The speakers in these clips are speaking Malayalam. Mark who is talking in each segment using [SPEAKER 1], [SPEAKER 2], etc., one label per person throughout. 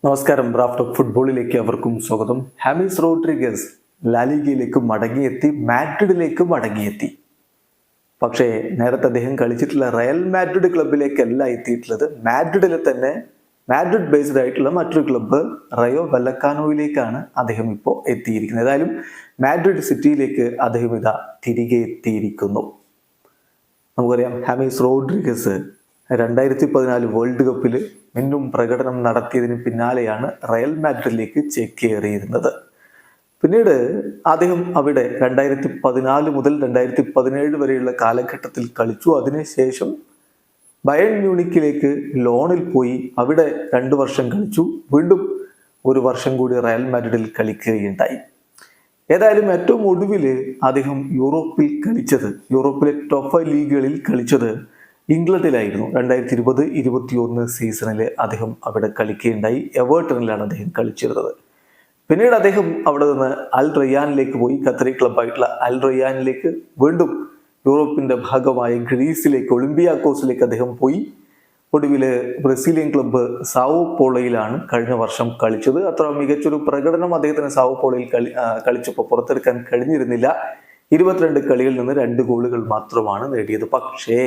[SPEAKER 1] നമസ്കാരം. റാഫ്റ്റ് ഓഫ് ഫുട്ബോളിലേക്ക് അവർക്കും സ്വാഗതം. ഹാമിസ് റോഡ്രിഗസ് ലാലിഗയിലേക്ക് മടങ്ങിയെത്തി, മാഡ്രിഡിലേക്ക് മടങ്ങിയെത്തി. പക്ഷേ നേരത്തെ അദ്ദേഹം കളിച്ചിട്ടുള്ള റയൽ മാഡ്രിഡ് ക്ലബിലേക്കല്ല എത്തിയിട്ടുള്ളത്. മാഡ്രിഡിലെ തന്നെ മാഡ്രിഡ് ബേസ്ഡ് ആയിട്ടുള്ള മറ്റൊരു ക്ലബ്ബ് റയോ വല്ലക്കാനോയിലേക്കാണ് അദ്ദേഹം ഇപ്പോൾ എത്തിയിരിക്കുന്നത്. ഏതായാലും മാഡ്രിഡ് സിറ്റിയിലേക്ക് അദ്ദേഹം ഇതാ തിരികെ എത്തിയിരിക്കുന്നു. നമുക്കറിയാം, ഹാമിസ് റോഡ്രിഗസ് 2014 വേൾഡ് കപ്പിൽ മിന്നും പ്രകടനം നടത്തിയതിന് പിന്നാലെയാണ് റയൽ മാഡ്രിഡിലേക്ക് ചേക്കേറിയിരുന്നത്. പിന്നീട് അദ്ദേഹം അവിടെ 2014 മുതൽ 2017 വരെയുള്ള കാലഘട്ടത്തിൽ കളിച്ചു. അതിനുശേഷം ബയേൺ മ്യൂണിക്കിലേക്ക് ലോണിൽ പോയി അവിടെ 2 വർഷം കളിച്ചു. വീണ്ടും 1 വർഷം കൂടി റയൽ മാഡ്രിഡിൽ കളിക്കുകയുണ്ടായി. ഏതായാലും ഏറ്റവും ഒടുവിൽ അദ്ദേഹം യൂറോപ്പിലെ ടോപ്പ് 5 ലീഗുകളിൽ കളിച്ചത് ഇംഗ്ലണ്ടിലായിരുന്നു. 2020-21 സീസണിൽ അദ്ദേഹം അവിടെ കളിക്കുകയുണ്ടായി. എവേർട്ടണിലാണ് അദ്ദേഹം കളിച്ചിരുന്നത്. പിന്നീട് അദ്ദേഹം അവിടെ നിന്ന് അൽ റയ്യാനിലേക്ക് പോയി. ഖത്തറി ക്ലബ്ബായിട്ടുള്ള അൽ റയ്യാനിലേക്ക്, വീണ്ടും യൂറോപ്പിന്റെ ഭാഗമായ ഗ്രീസിലേക്ക്, ഒളിമ്പിയാക്കോസിലേക്ക് അദ്ദേഹം പോയി. ഒടുവിൽ ബ്രസീലിയൻ ക്ലബ്ബ് സാവോ പോളോയിലാണ് കഴിഞ്ഞ വർഷം കളിച്ചത്. അത്ര മികച്ചൊരു പ്രകടനം അദ്ദേഹത്തിന് സാവോ പോളോയിൽ കളിച്ചപ്പോൾ പുറത്തെടുക്കാൻ കഴിഞ്ഞിരുന്നില്ല. 22 കളികളിൽ നിന്ന് 2 ഗോളുകൾ മാത്രമാണ് നേടിയത്. പക്ഷേ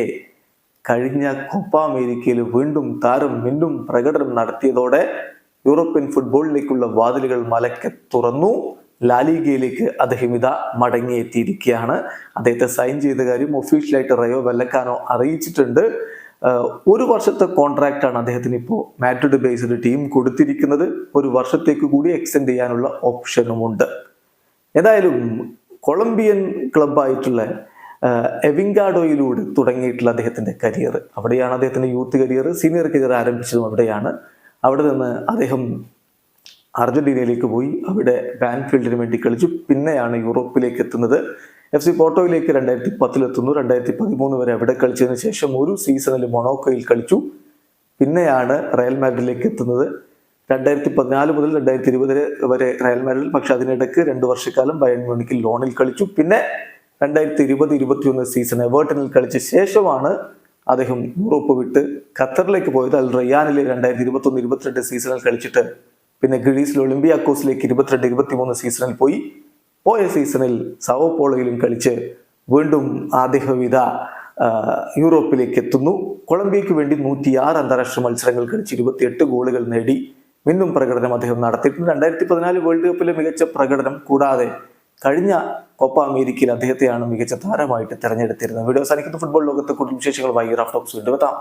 [SPEAKER 1] കഴിഞ്ഞ കോപ്പ അമേരിക്കയിൽ വീണ്ടും താരം മിന്നും പ്രകടനം നടത്തിയതോടെ യൂറോപ്യൻ ഫുട്ബോളിലേക്കുള്ള വാതിലുകൾ മലക്കെ തുറന്നു. ലാലിഗയിലേക്ക് അദ്ദേഹം ഇതാ മടങ്ങിയെത്തിയിരിക്കുകയാണ്. അദ്ദേഹത്തെ സൈൻ ചെയ്ത കാര്യം ഒഫീഷ്യലായിട്ട് റയോ വല്ലക്കാനോ അറിയിച്ചിട്ടുണ്ട്. 1 വർഷത്തെ കോൺട്രാക്റ്റാണ് അദ്ദേഹത്തിന് ഇപ്പോൾ മാഡ്രിഡ് ബേസ്ഡ് ടീം കൊടുത്തിരിക്കുന്നത്. 1 വർഷത്തേക്ക് കൂടി എക്സ്റ്റെൻഡ് ചെയ്യാനുള്ള ഓപ്ഷനുമുണ്ട്. ഏതായാലും കൊളംബിയൻ ക്ലബ്ബായിട്ടുള്ള എവിങ്കാഡോയിലൂടെ തുടങ്ങിയിട്ടുള്ള അദ്ദേഹത്തിന്റെ കരിയർ, അവിടെയാണ് അദ്ദേഹത്തിന്റെ യൂത്ത് കരിയർ, സീനിയർ കരിയർ ആരംഭിച്ചതും അവിടെയാണ്. അവിടെ നിന്ന് അദ്ദേഹം അർജന്റീനയിലേക്ക് പോയി. അവിടെ ബാൻഫീൽഡിന് വേണ്ടി കളിച്ചു. പിന്നെയാണ് യൂറോപ്പിലേക്ക് എത്തുന്നത്. FC പോർട്ടോയിലേക്ക് 2010 എത്തുന്നു. 2013 വരെ അവിടെ കളിച്ചതിന് ശേഷം 1 സീസണിൽ മൊണോക്കോയിൽ കളിച്ചു. പിന്നെയാണ് റയൽ മാഡ്രിഡിലേക്ക് എത്തുന്നത്. 2014 മുതൽ 2020 വരെ റയൽ മാഡ്രിഡിൽ, പക്ഷെ അതിനിടയ്ക്ക് 2 വർഷക്കാലം ബയേൺ മ്യൂണിക്കിൽ ലോണിൽ കളിച്ചു. പിന്നെ 2020-21 സീസൺ എവേർട്ടണിൽ കളിച്ച ശേഷമാണ് അദ്ദേഹം യൂറോപ്പ് വിട്ട് ഖത്തറിലേക്ക് പോയത്. അൽ റയ്യാനിലെ 2021-22 സീസണിൽ കളിച്ചിട്ട് പിന്നെ ഗ്രീസിലെ ഒളിമ്പിയാക്കോസിലേക്ക് 22-23 സീസണിൽ പോയ സീസണിൽ സാവോ പോളോയിലും കളിച്ച് വീണ്ടും അദ്ദേഹം ഇതാ യൂറോപ്പിലേക്ക് എത്തുന്നു. കൊളംബിയയ്ക്ക് വേണ്ടി 106 അന്താരാഷ്ട്ര മത്സരങ്ങൾ കളിച്ച് 28 ഗോളുകൾ നേടി മിന്നും പ്രകടനം അദ്ദേഹം നടത്തിയിട്ടുണ്ട്. 2014 വേൾഡ് കപ്പിലെ മികച്ച പ്രകടനം കൂടാതെ കഴിഞ്ഞ കോപ്പ അമേരിക്കയിൽ അദ്ദേഹത്തെയാണ് മികച്ച താരമായിട്ട് തെരഞ്ഞെടുത്തിരുന്നത്. വീഡിയോ അവസാനിക്കുന്ന ഫുട്ബോൾ ലോകത്തെ കൂടുതൽ വിശേഷങ്ങളുമായി റാഫ്റ്റ് ടോക്സ് വീണ്ടും എത്താം.